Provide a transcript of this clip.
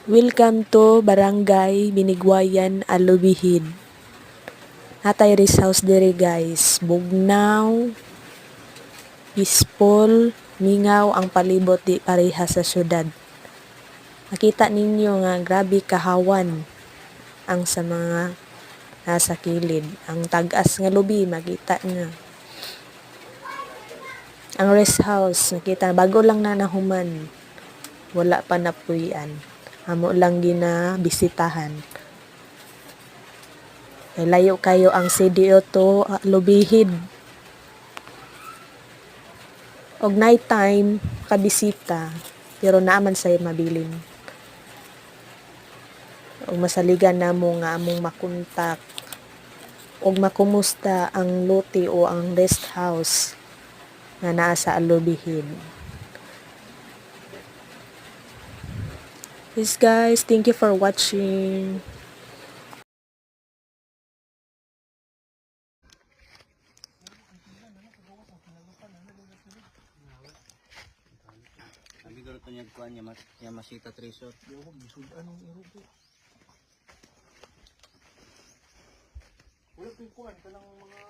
Welcome to Barangay Binigwayan, Alubihid. Natay rest house diri guys. Bugnaw, peaceful, mingaw ang palibot di pareha sa syudad. Makita ninyo nga grabe kahawan ang sa mga nasa kilid. Ang tagas nga lubi makita nga. Ang rest house nakita bago lang na nahuman. Wala pa napuyan. Amo lang gina bisitahan. Layo kayo ang CDO to Lubihid. Og night time kabisita pero naaman say mabilin. Og masaligan namo nga among makontak og makumusta ang lote o ang rest house nga naa sa Lubihid. Yes guys, thank you for watching. Sabi ko ito niya kuha niya masita tresor. Wala ping kuhan ka ng mga